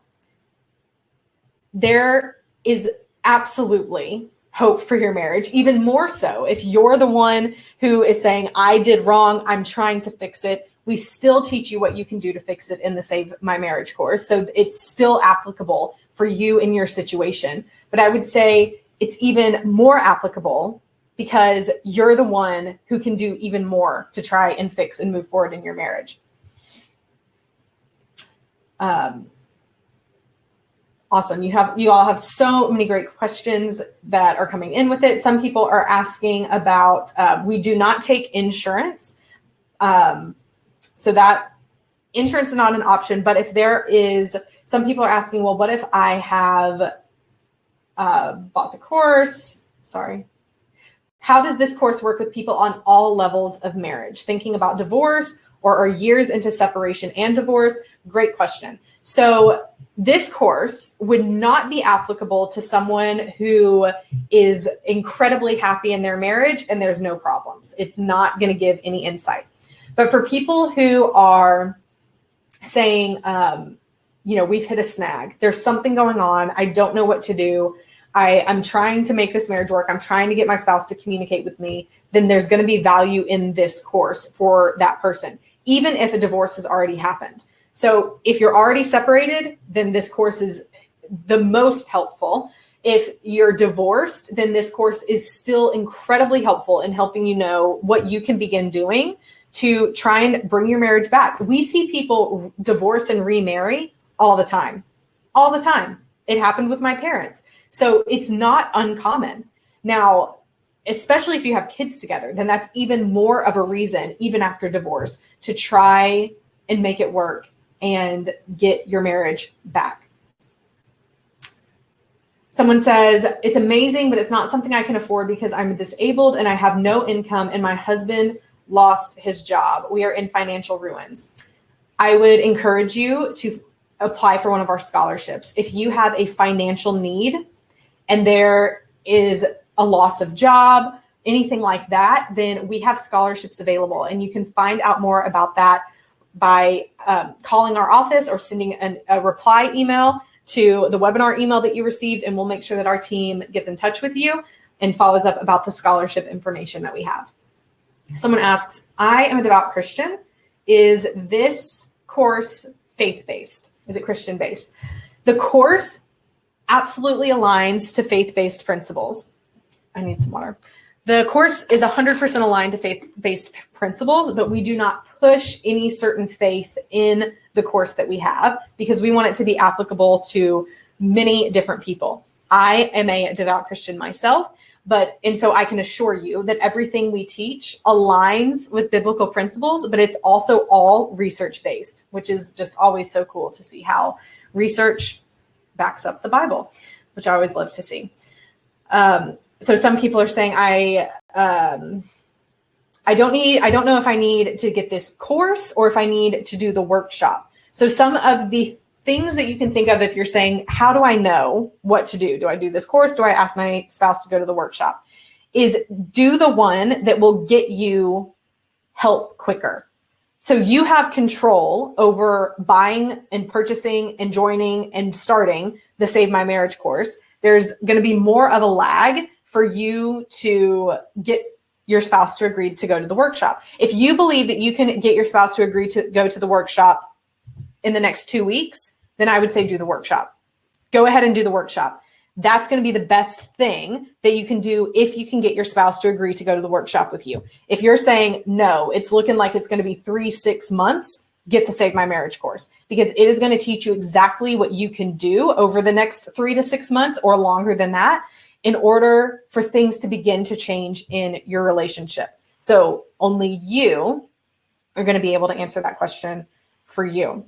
There is absolutely hope for your marriage, even more so if you're the one who is saying, I did wrong, I'm trying to fix it. We still teach you what you can do to fix it in the Save My Marriage course. So it's still applicable for you in your situation. But I would say it's even more applicable because you're the one who can do even more to try and fix and move forward in your marriage. Awesome. You all have so many great questions that are coming in with it. Some people are asking about, we do not take insurance. So that insurance is not an option, but if there is, some people are asking, well, what if I have bought the course? Sorry. How does this course work with people on all levels of marriage? Thinking about divorce or are years into separation and divorce? Great question. So this course would not be applicable to someone who is incredibly happy in their marriage and there's no problems. It's not going to give any insight. But for people who are saying, we've hit a snag, there's something going on, I don't know what to do, I'm trying to make this marriage work, I'm trying to get my spouse to communicate with me, then there's going to be value in this course for that person, even if a divorce has already happened. So if you're already separated, then this course is the most helpful. If you're divorced, then this course is still incredibly helpful in helping you know what you can begin doing to try and bring your marriage back. We see people divorce and remarry all the time. All the time. It happened with my parents. So it's not uncommon. Now, especially if you have kids together, then that's even more of a reason, even after divorce, to try and make it work and get your marriage back. Someone says, it's amazing, but it's not something I can afford because I'm disabled and I have no income and my husband lost his job. We are in financial ruins. I would encourage you to apply for one of our scholarships. If you have a financial need and there is a loss of job, anything like that, then we have scholarships available. And you can find out more about that by calling our office or sending a reply email to the webinar email that you received, and we'll make sure that our team gets in touch with you and follows up about the scholarship information that we have. Someone asks, I am a devout Christian. Is this course faith-based? Is it Christian-based? The course absolutely aligns to faith-based principles. I need some water. The course is 100% aligned to faith-based principles, but we do not push any certain faith in the course that we have because we want it to be applicable to many different people. I am a devout Christian myself, and so I can assure you that everything we teach aligns with biblical principles, but it's also all research-based, which is just always so cool to see how research backs up the Bible, which I always love to see. So some people are saying, I don't know if I need to get this course or if I need to do the workshop. So some of the things that you can think of if you're saying, how do I know what to do? Do I do this course? Do I ask my spouse to go to the workshop? Is do the one that will get you help quicker. So you have control over buying and purchasing and joining and starting the Save My Marriage course. There's going to be more of a lag for you to get your spouse to agree to go to the workshop. If you believe that you can get your spouse to agree to go to the workshop in the next 2 weeks, then I would say do the workshop. Go ahead and do the workshop. That's going to be the best thing that you can do if you can get your spouse to agree to go to the workshop with you. If you're saying, no, it's looking like it's going to be 3-6 months, get the Save My Marriage course, because it is going to teach you exactly what you can do over the next 3 to 6 months or longer than that in order for things to begin to change in your relationship. So only you are going to be able to answer that question for you.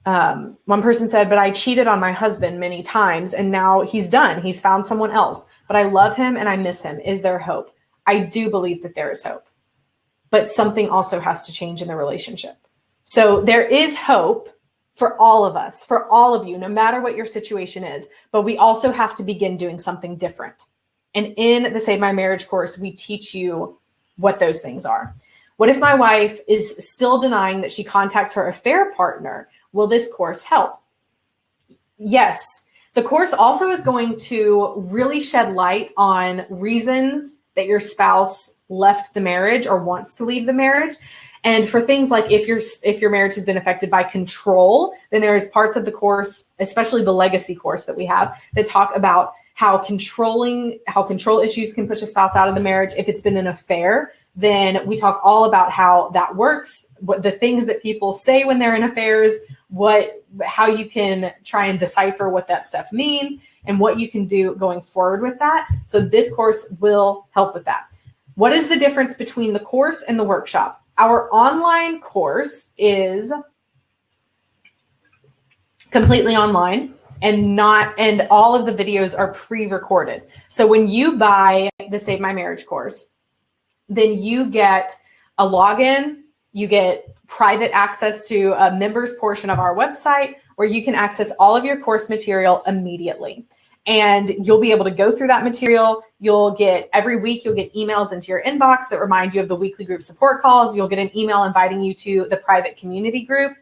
One person said, but I cheated on my husband many times and now he's done. He's found someone else, but I love him and I miss him. Is there hope? I do believe that there is hope, but something also has to change in the relationship. So there is hope for all of us, for all of you, no matter what your situation is, but we also have to begin doing something different. And in the Save My Marriage course, we teach you what those things are. What if my wife is still denying that she contacts her affair partner? Will this course help? Yes. The course also is going to really shed light on reasons that your spouse left the marriage or wants to leave the marriage. And for things like if your marriage has been affected by control, then there's parts of the course, especially the legacy course that we have, that talk about how control issues can push a spouse out of the marriage. If it's been an affair, then we talk all about how that works, what the things that people say when they're in affairs, how you can try and decipher what that stuff means and what you can do going forward with that. So this course will help with that. What is the difference between the course and the workshop? Our online course is completely online and all of the videos are pre-recorded. So when you buy the Save My Marriage course, then you get a login, you get private access to a members portion of our website where you can access all of your course material immediately. And you'll be able to go through that material. Every week, you'll get emails into your inbox that remind you of the weekly group support calls. You'll get an email inviting you to the private community group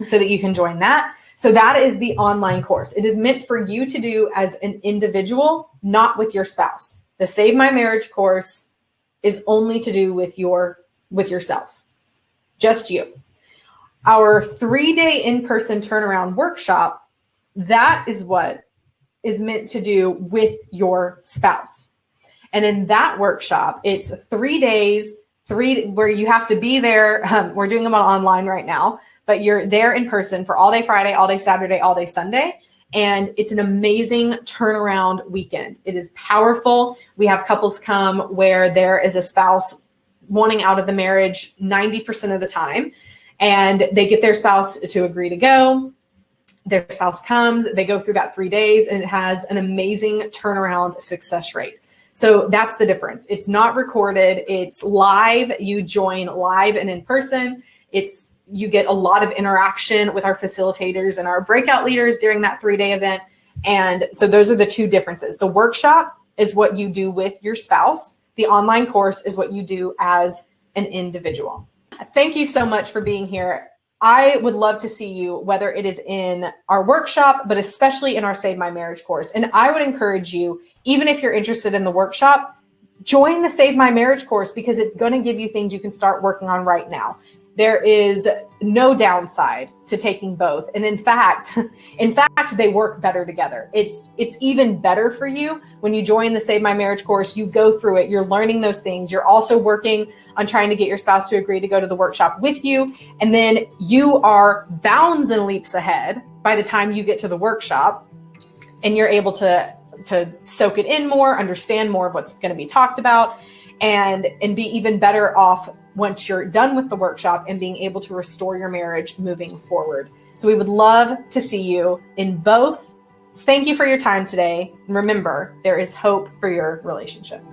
so that you can join that. So that is the online course. It is meant for you to do as an individual, not with your spouse. The Save My Marriage course is only to do with yourself, just you. Our 3-day in-person turnaround workshop, that is what is meant to do with your spouse. And in that workshop, it's 3 days, where you have to be there. We're doing them online right now, but you're there in person for all day Friday, all day Saturday, all day Sunday. And it's an amazing turnaround weekend. It is powerful. We have couples come where there is a spouse wanting out of the marriage 90% of the time, and they get their spouse to agree to go. Their spouse comes, they go through that 3 days, and it has an amazing turnaround success rate. So that's the difference. It's not recorded, it's live. You join live and in person. You get a lot of interaction with our facilitators and our breakout leaders during that 3-day event. And so those are the two differences. The workshop is what you do with your spouse. The online course is what you do as an individual. Thank you so much for being here. I would love to see you, whether it is in our workshop, but especially in our Save My Marriage course. And I would encourage you, even if you're interested in the workshop, join the Save My Marriage course, because it's going to give you things you can start working on right now. There is no downside to taking both. And in fact, they work better together. It's even better for you when you join the Save My Marriage course. You go through it, you're learning those things. You're also working on trying to get your spouse to agree to go to the workshop with you. And then you are bounds and leaps ahead by the time you get to the workshop, and you're able to soak it in more, understand more of what's going to be talked about, and be even better off once you're done with the workshop and being able to restore your marriage moving forward. So we would love to see you in both. Thank you for your time today. And remember, there is hope for your relationship.